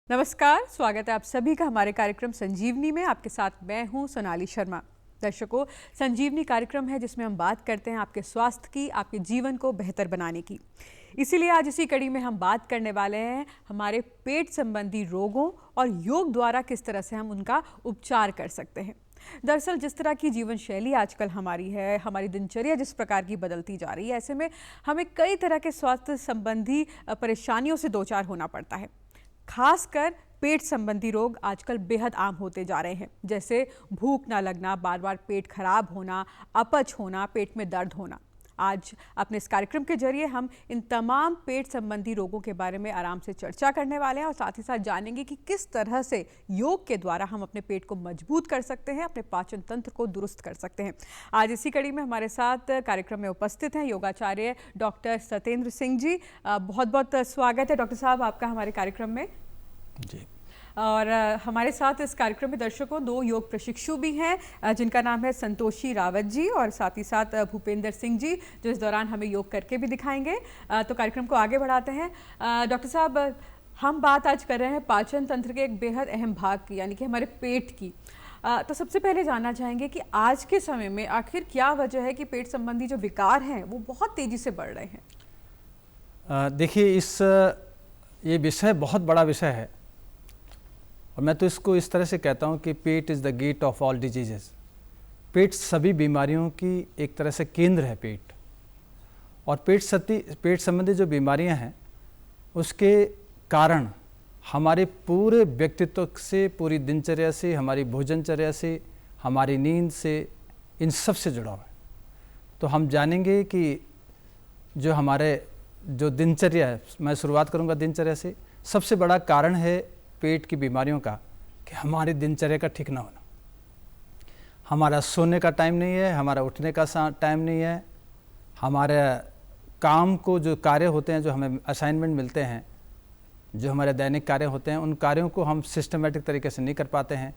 नमस्कार, स्वागत है आप सभी का हमारे कार्यक्रम संजीवनी में। आपके साथ मैं हूं सोनाली शर्मा। दर्शकों, संजीवनी कार्यक्रम है जिसमें हम बात करते हैं आपके स्वास्थ्य की, आपके जीवन को बेहतर बनाने की। इसीलिए आज इसी कड़ी में हम बात करने वाले हैं हमारे पेट संबंधी रोगों और योग द्वारा किस तरह से हम उनका उपचार कर सकते हैं। दरअसल जिस तरह की जीवन शैली आजकल हमारी है, हमारी दिनचर्या जिस प्रकार की बदलती जा रही है, ऐसे में हमें कई तरह के स्वास्थ्य संबंधी परेशानियों से दो चार होना पड़ता है। खासकर पेट संबंधी रोग आजकल बेहद आम होते जा रहे हैं, जैसे भूख ना लगना, बार बार पेट खराब होना, अपच होना, पेट में दर्द होना। आज अपने इस कार्यक्रम के जरिए हम इन तमाम पेट संबंधी रोगों के बारे में आराम से चर्चा करने वाले हैं और साथ ही साथ जानेंगे कि किस तरह से योग के द्वारा हम अपने पेट को मजबूत कर सकते हैं, अपने पाचन तंत्र को दुरुस्त कर सकते हैं। आज इसी कड़ी में हमारे साथ कार्यक्रम में उपस्थित हैं योगाचार्य डॉक्टर सत्येंद्र सिंह जी। बहुत बहुत स्वागत है डॉक्टर साहब आपका हमारे कार्यक्रम में जी। और हमारे साथ इस कार्यक्रम में दर्शकों दो योग प्रशिक्षु भी हैं जिनका नाम है संतोषी रावत जी और साथ ही साथ भूपेंद्र सिंह जी, जो इस दौरान हमें योग करके भी दिखाएंगे। तो कार्यक्रम को आगे बढ़ाते हैं। डॉक्टर साहब, हम बात आज कर रहे हैं पाचन तंत्र के एक बेहद अहम भाग की, यानी कि हमारे पेट की। तो सबसे पहले जानना चाहेंगे कि आज के समय में आखिर क्या वजह है कि पेट संबंधी जो विकार हैं वो बहुत तेजी से बढ़ रहे हैं। देखिए, ये विषय बहुत बड़ा विषय है और मैं तो इसको इस तरह से कहता हूँ कि pet is the gate of all diseases. पेट सभी बीमारियों की एक तरह से केंद्र है पेट। और पेट संबंधी जो बीमारियाँ हैं उसके कारण हमारे पूरे व्यक्तित्व से, पूरी दिनचर्या से, हमारी भोजनचर्या से, हमारी नींद से, इन सब से जुड़ा हुआ है। तो हम जानेंगे कि जो दिनचर्या है, मैं शुरुआत करूंगा दिनचर्या से। सबसे बड़ा कारण है पेट की बीमारियों का कि हमारी दिनचर्या का ठीक ना होना। हमारा सोने का टाइम नहीं है, हमारा उठने का टाइम नहीं है, हमारे काम को जो कार्य होते हैं, जो हमें असाइनमेंट मिलते हैं, जो हमारे दैनिक कार्य होते हैं, उन कार्यों को हम सिस्टमेटिक तरीके से नहीं कर पाते हैं।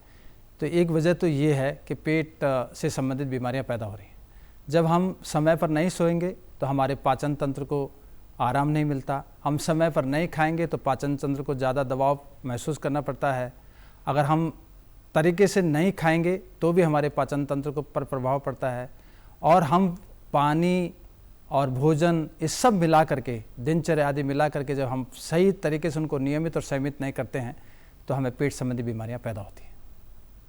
तो एक वजह तो ये है कि पेट से संबंधित बीमारियां पैदा हो रही हैं। जब हम समय पर नहीं सोएंगे तो हमारे पाचन तंत्र को आराम नहीं मिलता। हम समय पर नहीं खाएंगे तो पाचन तंत्र को ज़्यादा दबाव महसूस करना पड़ता है। अगर हम तरीके से नहीं खाएंगे तो भी हमारे पाचन तंत्र को पर प्रभाव पड़ता है। और हम पानी और भोजन इस सब मिला करके, दिनचर्या आदि मिला करके जब हम सही तरीके से उनको नियमित और संयमित नहीं करते हैं तो हमें पेट संबंधी बीमारियां पैदा होती हैं।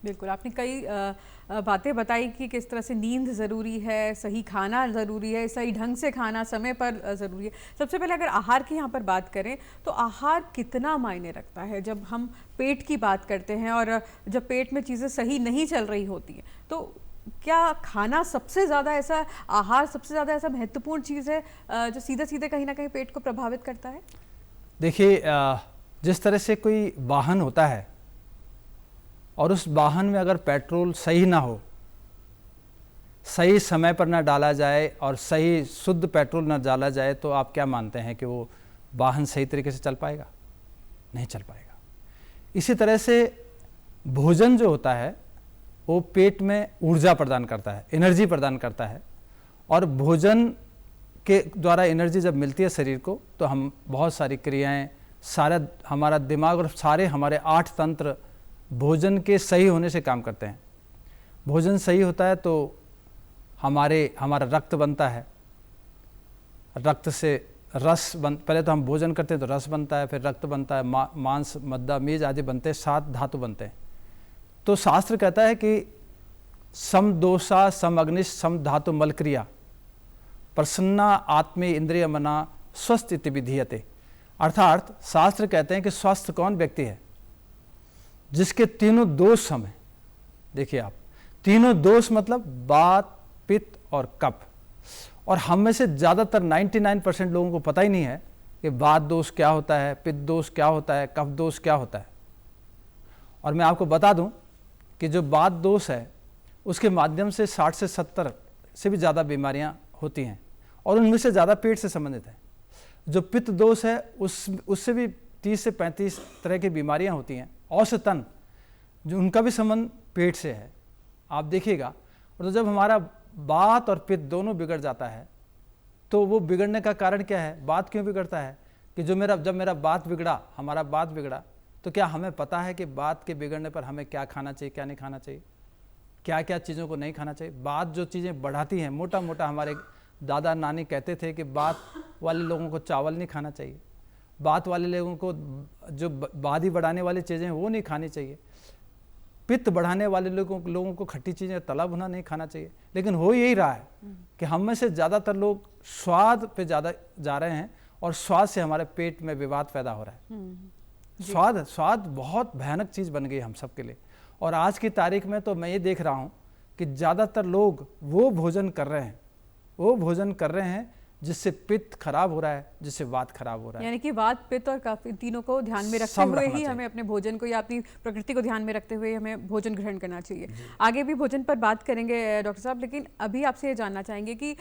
बिल्कुल, आपने कई बातें बताई कि किस तरह से नींद ज़रूरी है, सही खाना ज़रूरी है, सही ढंग से खाना समय पर ज़रूरी है। सबसे पहले अगर आहार की यहाँ पर बात करें तो आहार कितना मायने रखता है जब हम पेट की बात करते हैं और जब पेट में चीज़ें सही नहीं चल रही होती हैं, तो क्या खाना सबसे ज़्यादा ऐसा, आहार सबसे ज़्यादा ऐसा महत्वपूर्ण चीज़ है जो सीधे सीधे कहीं ना कहीं पेट को प्रभावित करता है? देखिए, जिस तरह से कोई वाहन होता है और उस वाहन में अगर पेट्रोल सही ना हो, सही समय पर ना डाला जाए और सही शुद्ध पेट्रोल ना डाला जाए, तो आप क्या मानते हैं कि वो वाहन सही तरीके से चल पाएगा? नहीं चल पाएगा। इसी तरह से भोजन जो होता है वो पेट में ऊर्जा प्रदान करता है, एनर्जी प्रदान करता है। और भोजन के द्वारा एनर्जी जब मिलती है शरीर को तो हम बहुत सारी क्रियाएं, सारा हमारा दिमाग और सारे हमारे 8 तंत्र भोजन के सही होने से काम करते हैं। भोजन सही होता है तो हमारा रक्त बनता है, रक्त से रस पहले तो हम भोजन करते हैं तो रस बनता है, फिर रक्त बनता है, मांस, मद्दा, मेज आदि बनते हैं, 7 धातु बनते हैं। तो शास्त्र कहता है कि सम दोषा सम अग्निश सम धातु मल क्रिया प्रसन्ना आत्मे इंद्रिय मना स्वस्थ इति विधीयते। अर्थात शास्त्र कहते हैं कि स्वस्थ कौन व्यक्ति है? जिसके तीनों दोष सम हैं। देखिए आप, तीनों दोष मतलब वात, पित्त और कफ। और हम में से ज़्यादातर 99% लोगों को पता ही नहीं है कि वात दोष क्या होता है, पित्त दोष क्या होता है, कफ दोष क्या होता है। और मैं आपको बता दूं कि जो वात दोष है उसके माध्यम से 60 से 70 से भी ज़्यादा बीमारियां होती हैं और उनमें से ज़्यादा पेट से संबंधित है। जो पित्त दोष है उससे भी 30 से 35 तरह की बीमारियां होती हैं औसतन जो उनका भी संबंध पेट से है, आप देखिएगा। और तो जब हमारा वात और पित्त दोनों बिगड़ जाता है तो वो बिगड़ने का कारण क्या है, वात क्यों बिगड़ता है कि जब मेरा वात बिगड़ा, हमारा वात बिगड़ा, तो क्या हमें पता है कि वात के बिगड़ने पर हमें क्या खाना चाहिए, क्या नहीं खाना चाहिए, क्या क्या चीज़ों को नहीं खाना चाहिए। वात जो चीज़ें बढ़ाती हैं, मोटा मोटा हमारे दादा नानी कहते थे कि वात वाले लोगों को चावल नहीं खाना चाहिए, वात वाले लोगों को जो बादी बढ़ाने वाली चीज़ें हैं वो नहीं खानी चाहिए, पित्त बढ़ाने वाले लोगों को खट्टी चीज़ें तला भुना नहीं खाना चाहिए। लेकिन हो यही रहा है कि हम में से ज़्यादातर लोग स्वाद पे ज़्यादा जा रहे हैं और स्वाद से हमारे पेट में विवाद पैदा हो रहा है। स्वाद बहुत भयानक चीज़ बन गई हम सबके लिए। और आज की तारीख में तो मैं ये देख रहा हूँ कि ज़्यादातर लोग वो भोजन कर रहे हैं जिससे पित्त खराब हो रहा है, जिससे वात खराब हो रहा है। यानी कि वात, पित्त और कफ, इन तीनों को ध्यान में रखते हुए ही हमें अपने भोजन को या अपनी प्रकृति को ध्यान में रखते हुए हमें भोजन ग्रहण करना चाहिए। आगे भी भोजन पर बात करेंगे डॉक्टर साहब, लेकिन अभी आपसे ये जानना चाहेंगे कि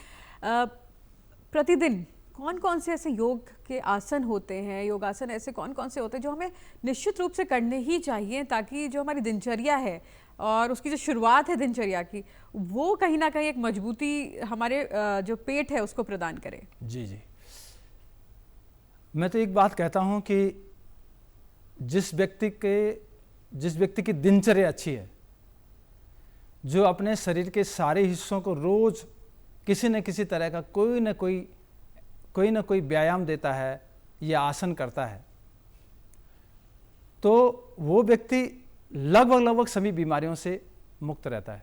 प्रतिदिन कौन कौन से ऐसे योग के आसन होते हैं, योगासन ऐसे कौन कौन से होते हैं जो हमें निश्चित रूप से करने ही चाहिए, ताकि जो हमारी दिनचर्या है और उसकी जो शुरुआत है दिनचर्या की, वो कहीं ना कहीं एक मजबूती हमारे जो पेट है उसको प्रदान करे। जी, मैं तो एक बात कहता हूं कि जिस व्यक्ति की दिनचर्या अच्छी है, जो अपने शरीर के सारे हिस्सों को रोज किसी न किसी तरह का कोई न कोई व्यायाम देता है या आसन करता है, तो वो व्यक्ति लगभग सभी बीमारियों से मुक्त रहता है।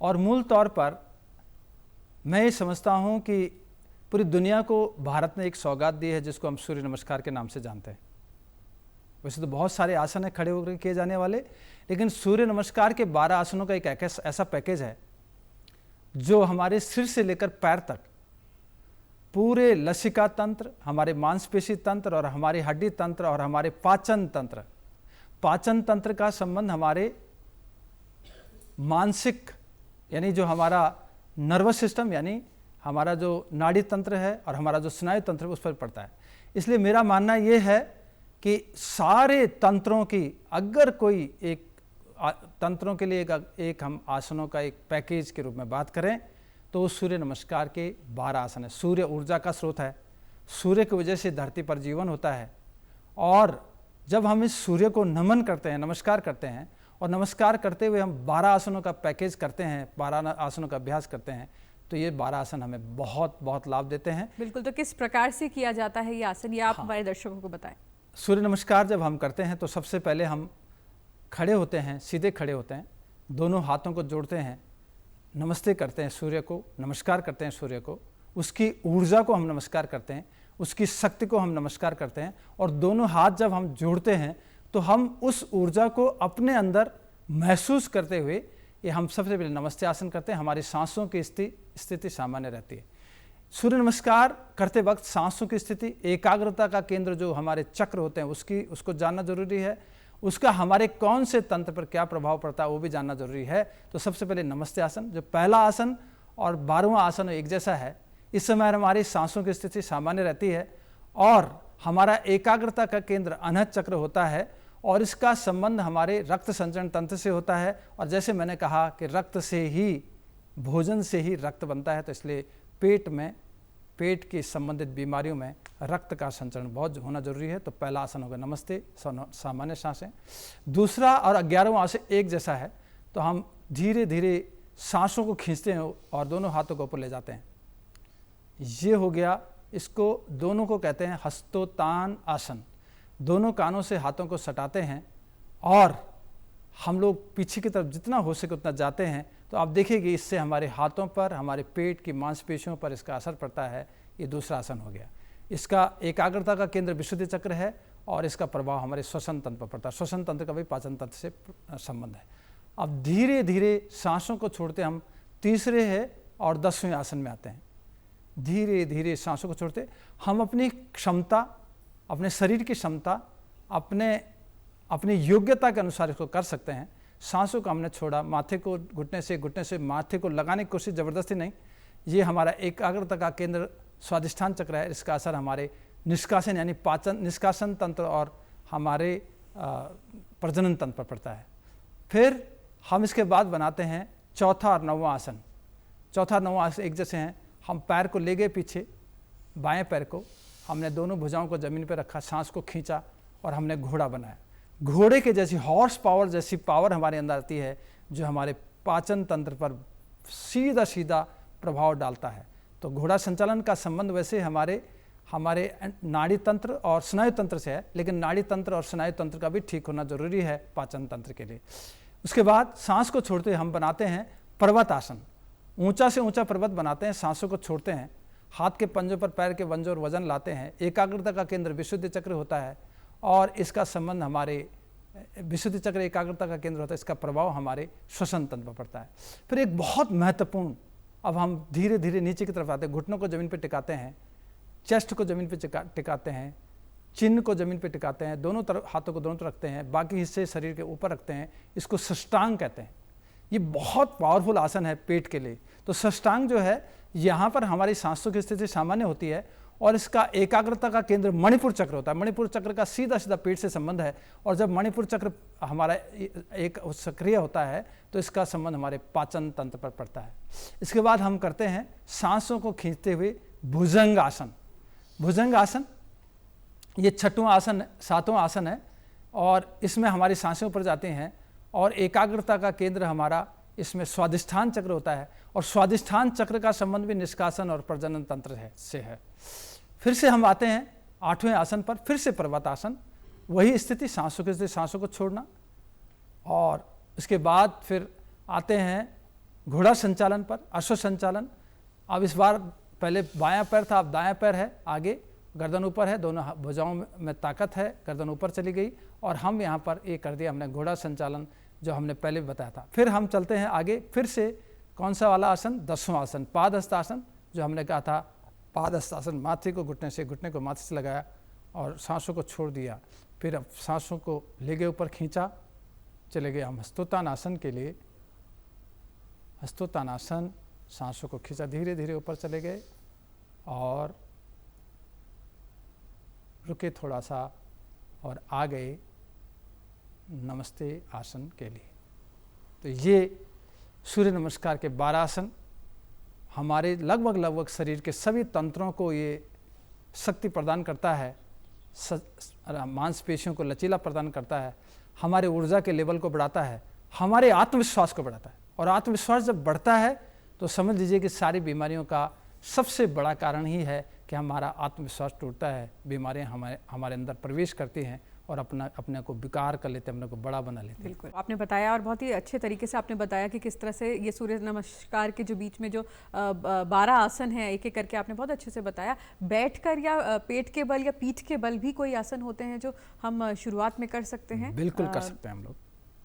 और मूल तौर पर मैं ये समझता हूँ कि पूरी दुनिया को भारत ने एक सौगात दी है जिसको हम सूर्य नमस्कार के नाम से जानते हैं। वैसे तो बहुत सारे आसन है खड़े होकर किए जाने वाले, लेकिन सूर्य नमस्कार के 12 आसनों का एक ऐसा पैकेज है जो हमारे सिर से लेकर पैर तक पूरे लसिका तंत्र, हमारे मांसपेशी तंत्र और हमारी हड्डी तंत्र और हमारे पाचन तंत्र का संबंध हमारे मानसिक यानी जो हमारा नर्वस सिस्टम यानी हमारा जो नाड़ी तंत्र है और हमारा जो स्नायु तंत्र है उस पर पड़ता है। इसलिए मेरा मानना ये है कि सारे तंत्रों की अगर कोई एक तंत्रों के लिए एक हम आसनों का एक पैकेज के रूप में बात करें तो सूर्य नमस्कार के 12 आसन है। सूर्य ऊर्जा का स्रोत है, सूर्य की वजह से धरती पर जीवन होता है। और जब हम इस सूर्य को नमन करते हैं, नमस्कार करते हैं और नमस्कार करते हुए हम 12 आसनों का पैकेज करते हैं, 12 आसनों का अभ्यास करते हैं, तो ये 12 आसन हमें बहुत बहुत लाभ देते हैं। बिल्कुल, तो किस प्रकार से किया जाता है ये आसन, ये आप हमारे दर्शकों को बताएं। सूर्य नमस्कार जब हम करते हैं तो सबसे पहले हम खड़े होते हैं, सीधे खड़े होते हैं, दोनों हाथों को जोड़ते हैं, नमस्ते करते हैं सूर्य को, नमस्कार करते हैं सूर्य को, उसकी ऊर्जा को हम नमस्कार करते हैं, उसकी शक्ति को हम नमस्कार करते हैं। और दोनों हाथ जब हम जोड़ते हैं तो हम उस ऊर्जा को अपने अंदर महसूस करते हुए ये हम सबसे पहले नमस्ते आसन करते हैं। हमारी सांसों की स्थिति सामान्य रहती है। सूर्य नमस्कार करते वक्त सांसों की स्थिति, एकाग्रता का केंद्र जो हमारे चक्र होते हैं उसको जानना जरूरी है। उसका हमारे कौन से तंत्र पर क्या प्रभाव पड़ता है वो भी जानना जरूरी है। तो सबसे पहले नमस्ते आसन, जो पहला आसन और 12वां आसन एक जैसा है। इस समय हमारी सांसों की स्थिति सामान्य रहती है और हमारा एकाग्रता का केंद्र अनहद चक्र होता है और इसका संबंध हमारे रक्त संचरण तंत्र से होता है। और जैसे मैंने कहा कि रक्त से ही, भोजन से ही रक्त बनता है, तो इसलिए पेट की संबंधित बीमारियों में रक्त का संचरण बहुत होना जरूरी है। तो पहला आसन होगा नमस्ते, सामान्य सांसें। दूसरा और 11वां आसन एक जैसा है, तो हम धीरे धीरे सांसों को खींचते हैं और दोनों हाथों को ऊपर ले जाते हैं। ये हो गया, इसको दोनों को कहते हैं हस्तोत्तान आसन। दोनों कानों से हाथों को सटाते हैं और हम लोग पीछे की तरफ जितना हो सके उतना जाते हैं। तो आप देखेंगे इससे हमारे हाथों पर, हमारे पेट की मांसपेशियों पर इसका असर पड़ता है। ये दूसरा आसन हो गया। इसका एकाग्रता का केंद्र विशुद्धि चक्र है और इसका प्रभाव हमारे श्वसन तंत्र पर पड़ता है। श्वसन तंत्र का भी पाचन तंत्र से संबंध है। अब धीरे धीरे सांसों को छोड़ते हम तीसरे है और 10वें आसन में आते हैं। धीरे धीरे सांसों को छोड़ते हम अपनी क्षमता, अपने शरीर की क्षमता, अपनी योग्यता के अनुसार इसको कर सकते हैं। सांसों को हमने छोड़ा, माथे को घुटने से माथे को लगाने की कोशिश, ज़बरदस्ती नहीं। ये हमारा एकाग्रता का केंद्र स्वादिष्ठान चक्र है। इसका असर हमारे निष्कासन यानी पाचन, निष्कासन तंत्र और हमारे प्रजनन तंत्र पर पड़ता है। फिर हम इसके बाद बनाते हैं चौथा और नौवां आसन। चौथा और नौवां आसन एक जैसे हैं। हम पैर को ले गए पीछे, बाएं पैर को हमने दोनों भुजाओं को ज़मीन पर रखा, सांस को खींचा और हमने घोड़ा बनाया। घोड़े के जैसी हॉर्स पावर जैसी पावर हमारे अंदर आती है, जो हमारे पाचन तंत्र पर सीधा सीधा प्रभाव डालता है। तो घोड़ा संचालन का संबंध वैसे हमारे नाड़ी तंत्र और स्नायु तंत्र से है, लेकिन नाड़ी तंत्र और स्नायु तंत्र का भी ठीक होना जरूरी है पाचन तंत्र के लिए। उसके बाद सांस को छोड़ते हम बनाते हैं पर्वत आसन। ऊंचा से ऊंचा पर्वत बनाते हैं, सांसों को छोड़ते हैं, हाथ के पंजों पर पैर के पंजों और वजन लाते हैं। एकाग्रता का केंद्र विशुद्धि चक्र होता है और इसका संबंध हमारे विशुद्धि चक्र एकाग्रता का केंद्र होता है, इसका प्रभाव हमारे श्वसन तंत्र पर पड़ता है। फिर एक बहुत महत्वपूर्ण, अब हम धीरे धीरे नीचे की तरफ आते हैं। घुटनों को जमीन पर टिकाते हैं, चेस्ट को जमीन पर टिकाते हैं, चिन्ह को जमीन पर टिकाते हैं, दोनों तरफ हाथों को दोनों तरफ रखते हैं, बाकी हिस्से शरीर के ऊपर रखते हैं। इसको सष्टांग कहते हैं। ये बहुत पावरफुल आसन है पेट के लिए। तो सष्टांग जो है, यहाँ पर हमारी सांसों की स्थिति सामान्य होती है और इसका एकाग्रता का केंद्र मणिपुर चक्र होता है। मणिपुर चक्र का सीधा सीधा पेट से संबंध है और जब मणिपुर चक्र हमारा एक सक्रिय होता है तो इसका संबंध हमारे पाचन तंत्र पर पड़ता है। इसके बाद हम करते हैं सांसों को खींचते हुए भुजंग आसन। भुजंग आसन ये छठवां आसन, सातवां आसन है और इसमें हमारी सांसें ऊपर जाती हैं और एकाग्रता का केंद्र हमारा इसमें स्वादिष्ठान चक्र होता है और स्वादिष्ठान चक्र का संबंध भी निष्कासन और प्रजनन तंत्र से है। फिर से हम आते हैं आठवें आसन पर, फिर से पर्वत आसन। वही स्थिति, सांसों की स्थिति, सांसों को छोड़ना। और इसके बाद फिर आते हैं घोड़ा संचालन पर, अश्व संचालन। अब इस बार पहले बायां पैर था, अब दायां पैर है, आगे गर्दन ऊपर है, दोनों भुजाओं में ताकत है, गर्दन ऊपर चली गई और हम यहाँ पर ये कर दिया हमने घोड़ा संचालन, जो हमने पहले बताया था। फिर हम चलते हैं आगे, फिर से कौन सा वाला आसन, 10वां आसन, पादहस्तासन, जो हमने कहा था पादहस्तासन। माथे को घुटने को माथे से लगाया और सांसों को छोड़ दिया। फिर अब सांसों को ले गए ऊपर, खींचा, चले गए हम हस्तोत्तानासन के लिए। हस्तोत्तानासन, सांसों को खींचा, धीरे धीरे ऊपर चले गए और रुके थोड़ा सा और आ गए नमस्ते आसन के लिए। तो ये सूर्य नमस्कार के 12 आसन हमारे लगभग शरीर के सभी तंत्रों को ये शक्ति प्रदान करता है, मांसपेशियों को लचीला प्रदान करता है, हमारे ऊर्जा के लेवल को बढ़ाता है, हमारे आत्मविश्वास को बढ़ाता है। और आत्मविश्वास जब बढ़ता है तो समझ लीजिए कि सारी बीमारियों का सबसे बड़ा कारण ही है कि हमारा आत्मविश्वास टूटता है। बीमारियां हमारे अंदर प्रवेश करती हैं और अपने को विकार कर लेते हैं, अपने को बड़ा बना लेते हैं। बिल्कुल आपने बताया और बहुत ही अच्छे तरीके से आपने बताया कि किस तरह से ये सूर्य नमस्कार के जो बीच में जो 12 आसन हैं, एक एक करके आपने बहुत अच्छे से बताया। बैठकर या पेट के बल या पीठ के बल भी कोई आसन होते हैं जो हम शुरुआत में कर सकते हैं? बिल्कुल कर सकते हैं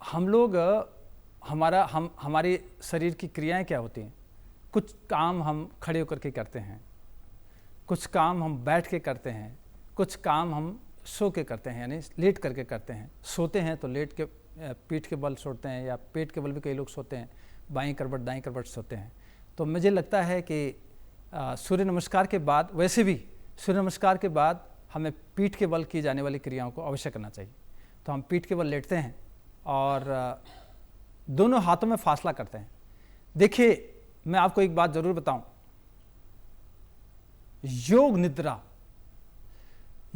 हम लोग हमारे शरीर की क्रियाएं क्या होती हैं? कुछ काम हम खड़े होकर के करते हैं, कुछ काम हम बैठ के करते हैं, कुछ काम हम सो के करते हैं, यानी लेट करके करते हैं। सोते हैं तो लेट के पीठ के बल सोते हैं या पेट के बल भी कई लोग सोते हैं, बाईं करवट दाईं करवट सोते हैं। तो मुझे लगता है कि सूर्य नमस्कार के बाद, वैसे भी सूर्य नमस्कार के बाद हमें पीठ के बल की जाने वाली क्रियाओं को अवश्य करना चाहिए। तो हम पीठ के बल लेटते हैं और दोनों हाथों में फासला करते हैं। देखिए मैं आपको एक बात जरूर बताऊं, योग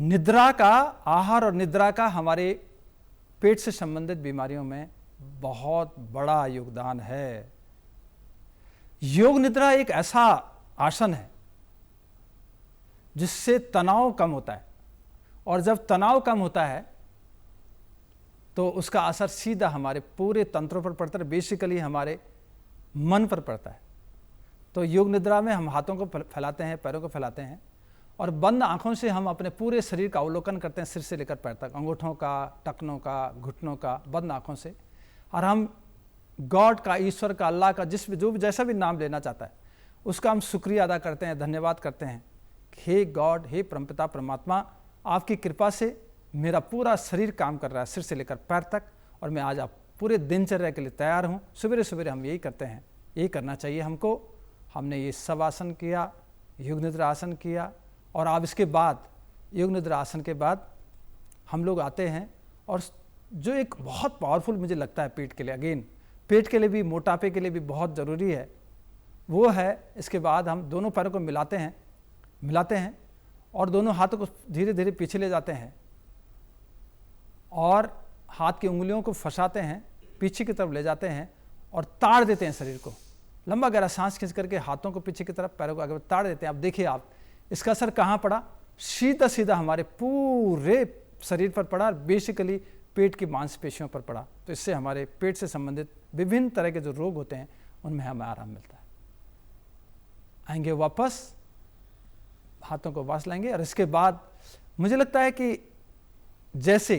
निद्रा का, आहार और निद्रा का हमारे पेट से संबंधित बीमारियों में बहुत बड़ा योगदान है। योग निद्रा एक ऐसा आसन है जिससे तनाव कम होता है और जब तनाव कम होता है तो उसका असर सीधा हमारे पूरे तंत्रों पर पड़ता है, बेसिकली हमारे मन पर पड़ता है। तो योग निद्रा में हम हाथों को फैलाते हैं, पैरों को फैलाते हैं और बंद आंखों से हम अपने पूरे शरीर का अवलोकन करते हैं, सिर से लेकर पैर तक, अंगूठों का, टखनों का, घुटनों का, बंद आंखों से। और हम गॉड का, ईश्वर का, अल्लाह का, जो भी जैसा भी नाम लेना चाहता है उसका हम शुक्रिया अदा करते हैं, धन्यवाद करते हैं। हे गॉड, हे परमपिता परमात्मा, आपकी कृपा से मेरा पूरा शरीर काम कर रहा है, सिर से लेकर पैर तक, और मैं आज आप पूरे दिनचर्या के लिए तैयार हूँ। सवेरे सवेरे हम यही करते हैं, यही करना चाहिए हमको। हमने ये सब आसन किया, योग निद्रा आसन किया और अब इसके बाद योग निद्रा आसन के बाद हम लोग आते हैं और जो एक बहुत पावरफुल मुझे लगता है पेट के लिए, अगेन पेट के लिए भी, मोटापे के लिए भी बहुत ज़रूरी है, वो है इसके बाद हम दोनों पैरों को मिलाते हैं और दोनों हाथों को धीरे धीरे पीछे ले जाते हैं और हाथ की उंगलियों को फंसाते हैं, पीछे की तरफ ले जाते हैं और ताड़ देते हैं शरीर को। लंबा गहरा सांस खींच करके हाथों को पीछे की तरफ, पैरों को आगे ताड़ देते हैं। अब देखिए आप, इसका असर कहाँ पड़ा? सीधा सीधा हमारे पूरे शरीर पर पड़ा, बेसिकली पेट की मांसपेशियों पर पड़ा। तो इससे हमारे पेट से संबंधित विभिन्न तरह के जो रोग होते हैं उनमें हमें आराम मिलता है। आएंगे वापस, हाथों को वापस लाएंगे और इसके बाद मुझे लगता है कि जैसे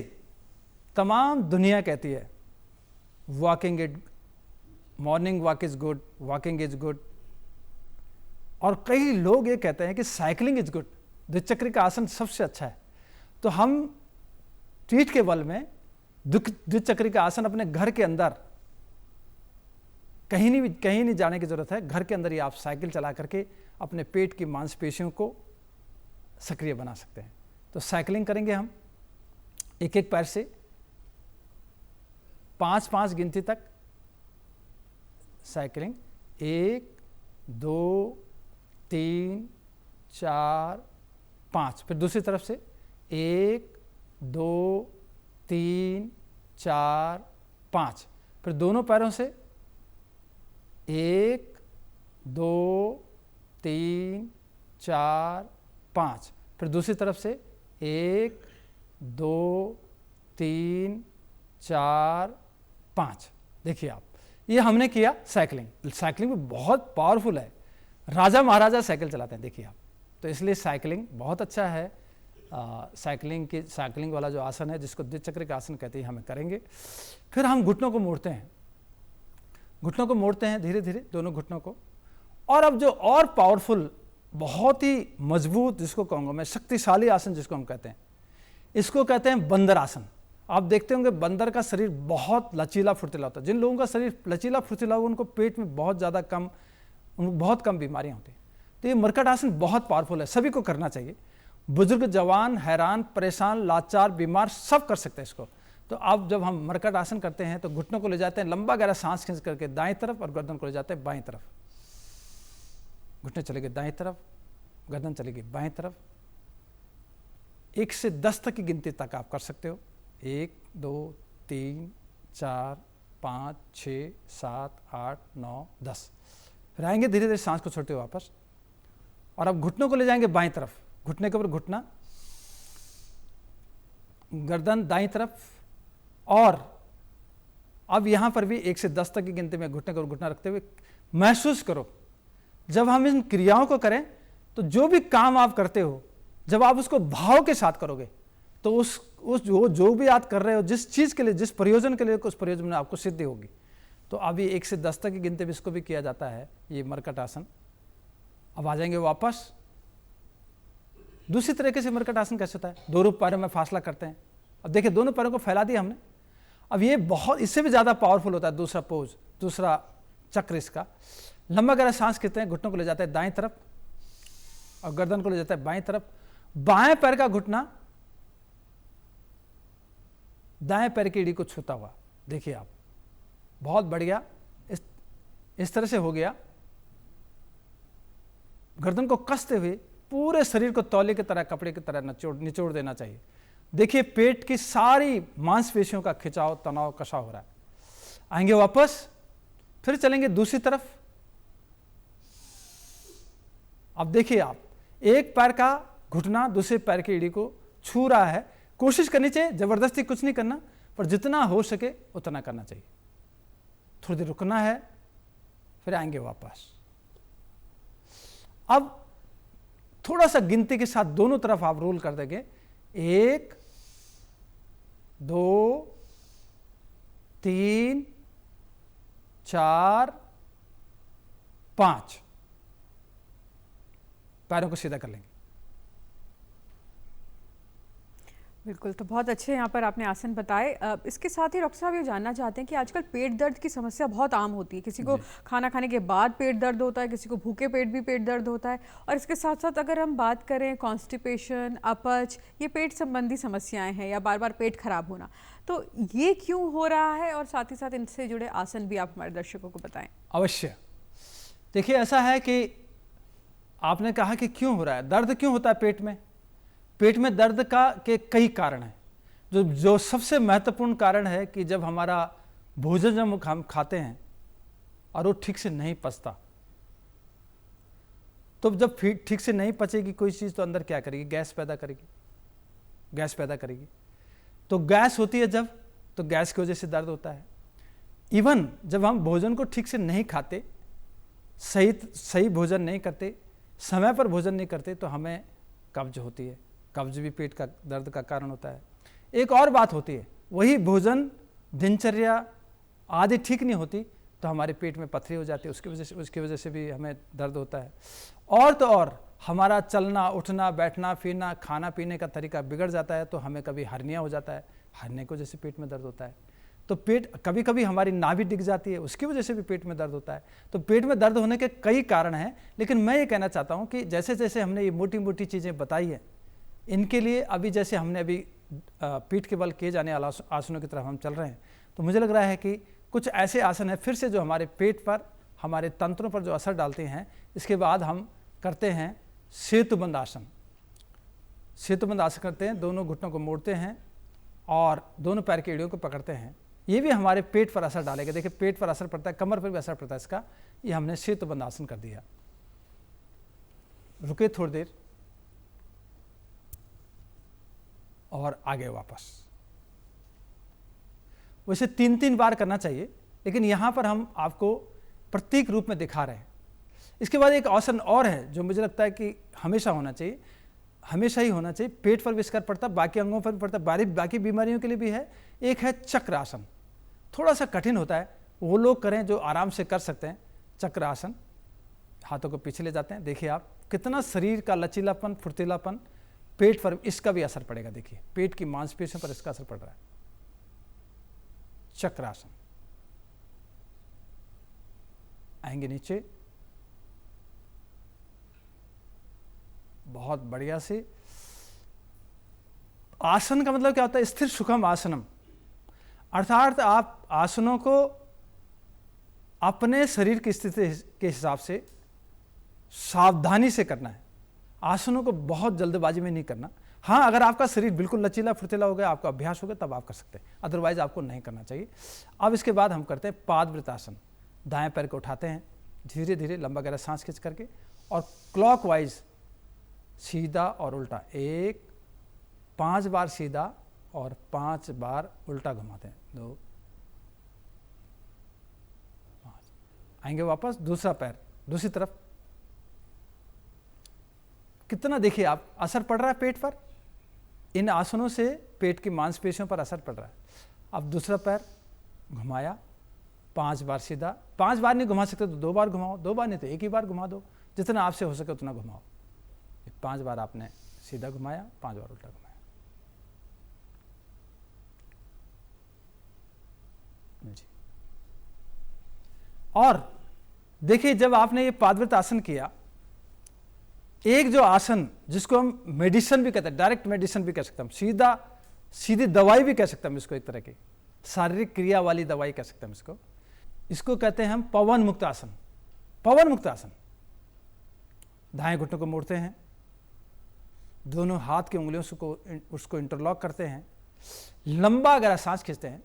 तमाम दुनिया कहती है walking is, morning walk is good, walking is good, और कई लोग ये कहते हैं कि साइकिलिंग इज गुड, द्विचक्री का आसन सबसे अच्छा है। तो हम पीठ के बल में द्विचक्री का आसन अपने घर के अंदर, कहीं नहीं जाने की जरूरत है, घर के अंदर ही आप साइकिल चला करके अपने पेट की मांसपेशियों को सक्रिय बना सकते हैं। तो साइकिलिंग करेंगे हम एक एक पैर से 5-5 गिनती तक साइकिलिंग, 1 2 3 4 5। फिर दूसरी तरफ से 1 2 3 4 5। फिर दोनों पैरों से 1 2 3 4 5। फिर दूसरी तरफ से 1 2 3 4 5। देखिए आप, ये हमने किया साइकिलिंग। साइकिलिंग भी बहुत पावरफुल है, राजा महाराजा साइकिल चलाते हैं, देखिए आप। तो इसलिए साइकिलिंग बहुत अच्छा है। साइकिलिंग वाला जो आसन है, जिसको द्विचक्र का आसन कहते हैं, हमें करेंगे। फिर हम घुटनों को मोड़ते हैं धीरे धीरे, दोनों घुटनों को। और अब जो और पावरफुल, बहुत ही मजबूत, जिसको कहूँगा मैं शक्तिशाली आसन जिसको हम कहते हैं, इसको कहते हैं बंदर आसन। आप देखते होंगे बंदर का शरीर बहुत लचीला फुर्तीला होता है। जिन लोगों का शरीर लचीला फुर्तीला हो, उनको पेट में बहुत कम बीमारियां होती हैं। तो ये मरकट आसन बहुत पावरफुल है, सभी को करना चाहिए। बुजुर्ग, जवान, हैरान, परेशान, लाचार, बीमार, सब कर सकते हैं इसको। तो अब जब हम मरकट आसन करते हैं तो घुटनों को ले जाते हैं लंबा गहरा सांस खींच करके दाएं तरफ, और गर्दन को ले जाते हैं बाएं तरफ। घुटने चले गए दाएं तरफ, गर्दन चलेगी बाएं तरफ। 1 से 10 तक की गिनती तक आप कर सकते हो। 1 2 3 4 5 6 7 8 9 10। फिर आएंगे धीरे धीरे, सांस को छोड़ते हुए वापस, और अब घुटनों को ले जाएंगे बाएं तरफ। घुटने के ऊपर घुटना, गर्दन दाईं तरफ। और अब यहां पर भी 1 से 10 तक की गिनती में घुटने को घुटना रखते हुए महसूस करो, जब हम इन क्रियाओं को करें तो जो भी काम आप करते हो, जब आप उसको भाव के साथ करोगे तो उस जो भी आप कर रहे हो, जिस चीज के लिए, जिस प्रयोजन के लिए, उस प्रयोजन में आपको सिद्धि होगी। तो अब ये 1 से 10 तक की गिनती में इसको भी किया जाता है, ये मरकट आसन। अब आ जाएंगे वापस। दूसरी तरीके से मरकट आसन कैसे होता है? दोनों पैरों में फासला करते हैं। अब देखिए, दोनों पैरों को फैला दिया हमने। अब ये बहुत, इससे भी ज़्यादा पावरफुल होता है दूसरा पोज, दूसरा चक्र इसका। लंबा गहरा सांस खींचते हैं, घुटनों को ले जाते हैं दाएं तरफ और गर्दन को ले जाता है बाएं तरफ। बाएं पैर का घुटना दाएं पैर की एड़ी को छूता हुआ, देखिए आप, बहुत बढ़िया। इस तरह से हो गया। गर्दन को कसते हुए पूरे शरीर को तौलिए की तरह, कपड़े की तरह निचोड़ देना चाहिए। देखिए पेट की सारी मांसपेशियों का खिंचाव, तनाव, कषाव हो रहा है। आएंगे वापस, फिर चलेंगे दूसरी तरफ। अब देखिए आप, एक पैर का घुटना दूसरे पैर की एड़ी को छू रहा है। कोशिश करनी चाहिए, जबरदस्ती कुछ नहीं करना, पर जितना हो सके उतना करना चाहिए। थोड़ी देर रुकना है, फिर आएंगे वापस। अब थोड़ा सा गिनती के साथ दोनों तरफ आप रोल कर देंगे। 1 2 3 4 5। पैरों को सीधा कर लेंगे। बिल्कुल, तो बहुत अच्छे यहाँ पर आपने आसन बताए। इसके साथ ही डॉक्टर साहब ये जानना चाहते हैं कि आजकल पेट दर्द की समस्या बहुत आम होती है। किसी को जी। खाना खाने के बाद पेट दर्द होता है, किसी को भूखे पेट भी पेट दर्द होता है। और इसके साथ साथ अगर हम बात करें कॉन्स्टिपेशन, अपच, ये पेट संबंधी समस्याएं हैं या बार बार पेट खराब होना, तो ये क्यों हो रहा है? और साथ ही साथ इनसे जुड़े आसन भी आप हमारे दर्शकों को बताएं। अवश्य। देखिए, ऐसा है कि आपने कहा कि क्यों हो रहा है, दर्द क्यों होता है पेट में। पेट में दर्द का के कई कारण हैं। जो सबसे महत्वपूर्ण कारण है कि जब हमारा भोजन जब हम खाते हैं और वो ठीक से नहीं पचता, तो जब ठीक से नहीं पचेगी कोई चीज़ तो अंदर क्या करेगी, गैस पैदा करेगी। गैस पैदा करेगी तो गैस होती है जब, तो गैस की वजह से दर्द होता है। इवन जब हम भोजन को ठीक से नहीं खाते, सही भोजन नहीं करते, समय पर भोजन नहीं करते, तो हमें कब्ज होती है। कब्ज भी पेट का दर्द का कारण होता है। एक और बात होती है, वही भोजन, दिनचर्या आदि ठीक नहीं होती तो हमारे पेट में पथरी हो जाती है, उसकी वजह से भी हमें दर्द होता है। और तो और हमारा चलना उठना बैठना फिरना खाना पीने का तरीका बिगड़ जाता है तो हमें कभी हर्निया हो जाता है, हर्निया की वजह से पेट में दर्द होता है। तो पेट कभी कभी हमारी नाभि दिख जाती है, उसकी वजह से भी पेट में दर्द होता है। तो पेट में दर्द होने के कई कारण हैं, लेकिन मैं ये कहना चाहता हूँ कि जैसे जैसे हमने ये मोटी मोटी चीज़ें बताई है, इनके लिए अभी जैसे हमने अभी पीठ के बल किए जाने वाला आसनों की तरफ हम चल रहे हैं, तो मुझे लग रहा है कि कुछ ऐसे आसन हैं फिर से जो हमारे पेट पर, हमारे तंत्रों पर जो असर डालते हैं। इसके बाद हम करते हैं सेतुबंद आसन। सेतुबंद आसन करते हैं, दोनों घुटनों को मोड़ते हैं और दोनों पैर की एड़ियों को पकड़ते हैं। ये भी हमारे पेट पर असर डालेगा। देखिए, पेट पर असर पड़ता है, कमर पर भी असर पड़ता है इसका। ये हमने सेतुबंद आसन कर दिया। रुके थोड़ी देर और आगे वापस। वैसे 3-3 बार करना चाहिए, लेकिन यहाँ पर हम आपको प्रतीक रूप में दिखा रहे हैं। इसके बाद एक आसन और है जो मुझे लगता है कि हमेशा होना चाहिए, हमेशा ही होना चाहिए। पेट पर भी इसका पड़ता है, बाकी अंगों पर भी पड़ता है, बाकी बीमारियों के लिए भी है। एक है चक्र आसन। थोड़ा सा कठिन होता है, वो लोग करें जो आराम से कर सकते हैं। चक्र आसन, हाथों को पीछे ले जाते हैं। देखिए आप कितना शरीर का लचीलापन, फुर्तीलापन, पेट पर इसका भी असर पड़ेगा। देखिए पेट की मांसपेशियों पर इसका असर पड़ रहा है। चक्रासन। आएंगे नीचे, बहुत बढ़िया से। आसन का मतलब क्या होता है, स्थिर सुखम आसनम, अर्थात आप आसनों को अपने शरीर की स्थिति के हिसाब से सावधानी से करना है। आसनों को बहुत जल्दबाजी में नहीं करना। हाँ, अगर आपका शरीर बिल्कुल लचीला फुर्तीला हो गया, आपका अभ्यास हो गया, तब आप कर सकते हैं, अदरवाइज आपको नहीं करना चाहिए। अब इसके बाद हम करते हैं पादवृतासन। दाएं पैर को उठाते हैं, धीरे धीरे लंबा गहरा सांस खींच करके, और क्लॉकवाइज सीधा और उल्टा, 5 बार सीधा और 5 बार उल्टा घुमाते हैं। 2, 5। आएंगे वापस, दूसरा पैर दूसरी तरफ। कितना देखिए आप असर पड़ रहा है पेट पर। इन आसनों से पेट की मांसपेशियों पर असर पड़ रहा है। अब दूसरा पैर घुमाया, 5 बार सीधा। 5 बार नहीं घुमा सकते तो 2 बार घुमाओ, 2 बार नहीं तो 1 ही बार घुमा दो, जितना आपसे हो सके उतना घुमाओ। 5 बार आपने सीधा घुमाया, 5 बार उल्टा घुमाया जी। और देखिए, जब आपने ये पादवृत आसन किया, एक जो आसन जिसको हम मेडिसिन भी कहते हैं, डायरेक्ट मेडिसिन भी कह सकते हैं, सीधी दवाई भी कह सकते हैं इसको, एक तरह की शारीरिक क्रिया वाली दवाई कह सकते हैं इसको कहते हैं हम पवन मुक्त आसन। पवन मुक्त आसन, दाएं घुटनों को मोड़ते हैं, दोनों हाथ की उंगलियों से उसको इंटरलॉक करते हैं, लंबा गहरा सांस खींचते हैं,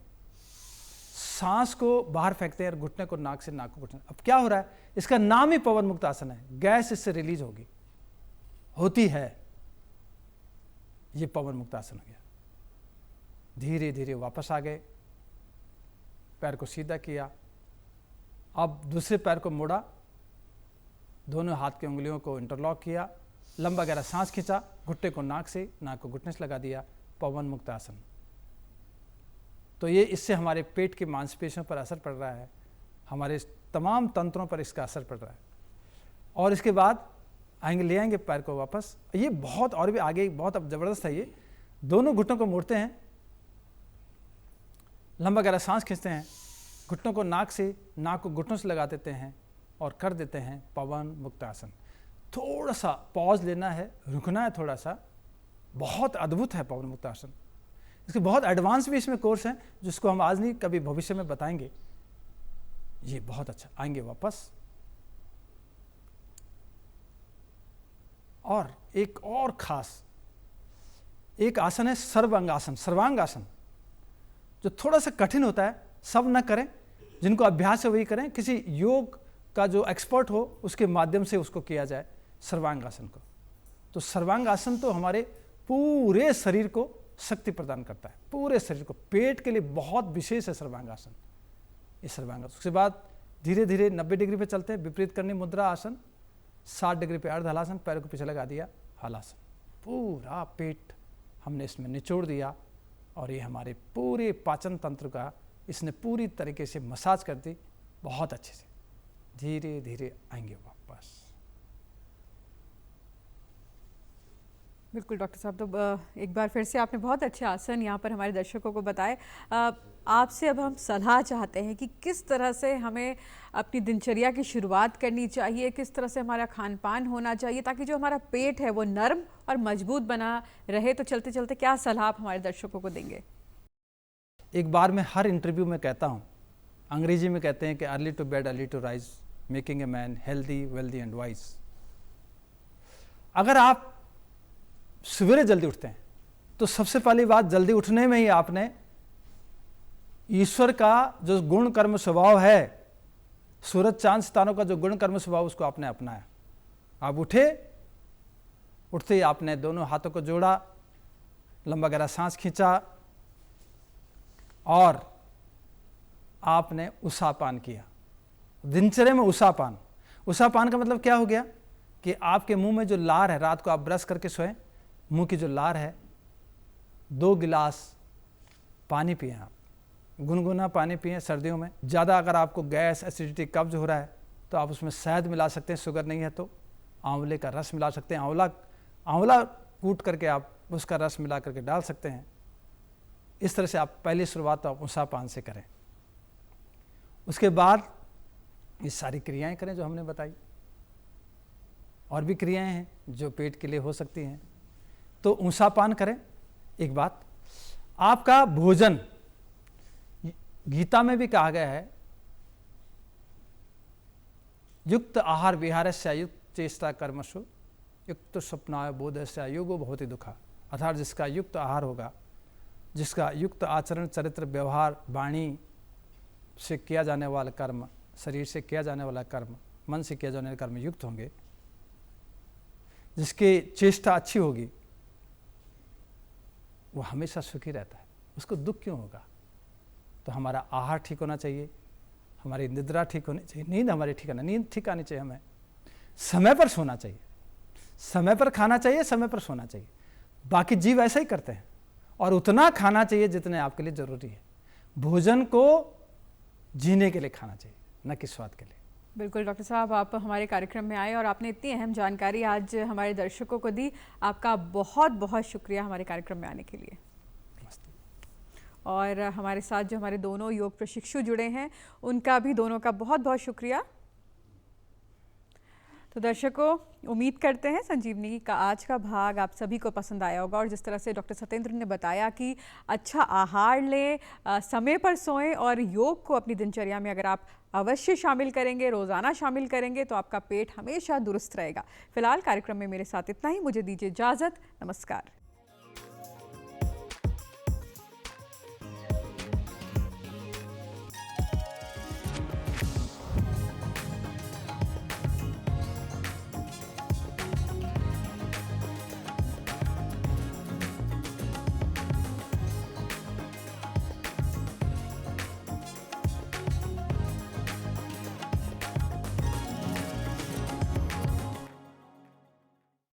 सांस को बाहर फेंकते हैं और घुटने को नाक से नाक को घुटने। अब क्या हो रहा है, इसका नाम ही पवन मुक्त आसन है। गैस इससे रिलीज होती है, ये पवन मुक्त आसन हो गया। धीरे धीरे वापस आ गए, पैर को सीधा किया। अब दूसरे पैर को मोड़ा, दोनों हाथ की उंगलियों को इंटरलॉक किया, लंबा गहरा सांस खींचा, घुटने को नाक को घुटने से लगा दिया, पवन मुक्त आसन। तो ये इससे हमारे पेट की मांसपेशियों पर असर पड़ रहा है, हमारे तमाम तंत्रों पर इसका असर पड़ रहा है। और इसके बाद ले आएंगे पैर को वापस। ये बहुत और भी आगे बहुत अब ज़बरदस्त है। ये दोनों घुटनों को मोड़ते हैं, लंबा गहरा सांस खींचते हैं, घुटनों को नाक को घुटनों से लगा देते हैं और कर देते हैं पवन मुक्त आसन। थोड़ा सा पॉज लेना है, रुकना है थोड़ा सा। बहुत अद्भुत है पवन मुक्त आसन। इसके बहुत एडवांस भी इसमें कोर्स हैं जिसको हम आज नहीं कभी भविष्य में बताएंगे। ये बहुत अच्छा। आएंगे वापस। और एक और खास एक आसन है सर्वांगासन। सर्वांगासन जो थोड़ा सा कठिन होता है, सब ना करें, जिनको अभ्यास है वही करें। किसी योग का जो एक्सपर्ट हो उसके माध्यम से उसको किया जाए सर्वांगासन को। तो सर्वांगासन तो हमारे पूरे शरीर को शक्ति प्रदान करता है, पूरे शरीर को। पेट के लिए बहुत विशेष है सर्वांगासन। ये सर्वांगासन। उसके बाद धीरे धीरे 90 डिग्री पे चलते हैं, विपरीत करनी मुद्रा आसन। 60 डिग्री पे अर्ध हलासन, पैरों को पीछे लगा दिया, हलासन। पूरा पेट हमने इसमें निचोड़ दिया और ये हमारे पूरे पाचन तंत्र का इसने पूरी तरीके से मसाज कर दी, बहुत अच्छे से। धीरे धीरे आएंगे वापस। बिल्कुल डॉक्टर साहब, तो एक बार फिर से आपने बहुत अच्छे आसन यहाँ पर हमारे दर्शकों को बताए। आपसे अब हम सलाह चाहते हैं कि किस तरह से हमें अपनी दिनचर्या की शुरुआत करनी चाहिए, किस तरह से हमारा खान पान होना चाहिए ताकि जो हमारा पेट है वो नर्म और मजबूत बना रहे। तो चलते चलते क्या सलाह आप हमारे दर्शकों को देंगे? एक बार मैं हर इंटरव्यू में कहता हूँ, अंग्रेजी में कहते हैं कि early to bed early to rise making a man healthy wealthy and wise. अगर आप सवेरे जल्दी उठते हैं तो सबसे पहली बात, जल्दी उठने में ही आपने ईश्वर का जो गुण कर्म स्वभाव है, सूरज चांद सितारों का जो गुण कर्म स्वभाव, उसको आपने अपनाया। आप उठे, उठते ही आपने दोनों हाथों को जोड़ा, लंबा गहरा सांस खींचा और आपने उषापान किया। दिनचर्या में उषापान। उषापान का मतलब क्या हो गया कि आपके मुंह में जो लार है, रात को आप ब्रश करके सोएं, मुंह की जो लार है, 2 गिलास पानी पिएं। आप गुनगुना पानी पिएं सर्दियों में। ज़्यादा अगर आपको गैस, एसिडिटी, कब्ज हो रहा है तो आप उसमें शहद मिला सकते हैं, शुगर नहीं है तो आंवले का रस मिला सकते हैं। आंवला कूट करके आप उसका रस मिला करके डाल सकते हैं। इस तरह से आप पहली शुरुआत तो आप उषापान से करें। उसके बाद ये सारी क्रियाएं करें जो हमने बताई। और भी क्रियाएं हैं जो पेट के लिए हो सकती हैं, तो उषापान करें। एक बात, आपका भोजन, गीता में भी कहा गया है, युक्त आहार विहारस्य युक्त चेष्टा कर्मसु युक्त स्वप्नाय बोधस्य योगो भवति दुखा। अर्थात जिसका युक्त आहार होगा, जिसका युक्त आचरण, चरित्र, व्यवहार, वाणी से किया जाने वाला कर्म, शरीर से किया जाने वाला कर्म, मन से किया जाने वाला कर्म युक्त होंगे, जिसकी चेष्टा अच्छी होगी, वो हमेशा सुखी रहता है। उसको दुख क्यों होगा? तो हमारा आहार ठीक होना चाहिए, हमारी निद्रा ठीक होनी चाहिए, नींद हमारी ठीक आनी चाहिए, हमें समय पर सोना चाहिए, समय पर खाना चाहिए, समय पर सोना चाहिए। बाकी जीव ऐसा ही करते हैं। और उतना खाना चाहिए जितने आपके लिए ज़रूरी है। भोजन को जीने के लिए खाना चाहिए, न कि स्वाद के लिए। बिल्कुल डॉक्टर साहब, आप हमारे कार्यक्रम में आए और आपने इतनी अहम जानकारी आज हमारे दर्शकों को दी। आपका बहुत बहुत शुक्रिया हमारे कार्यक्रम में आने के लिए। और हमारे साथ जो हमारे दोनों योग प्रशिक्षु जुड़े हैं, उनका भी दोनों का बहुत बहुत शुक्रिया। तो दर्शकों, उम्मीद करते हैं संजीवनी का आज का भाग आप सभी को पसंद आया होगा। और जिस तरह से डॉक्टर सत्येंद्र ने बताया कि अच्छा आहार लें, समय पर सोएं और योग को अपनी दिनचर्या में अगर आप अवश्य शामिल करेंगे, रोज़ाना शामिल करेंगे, तो आपका पेट हमेशा दुरुस्त रहेगा। फिलहाल कार्यक्रम में मेरे साथ इतना ही। मुझे दीजिए इजाज़त। नमस्कार।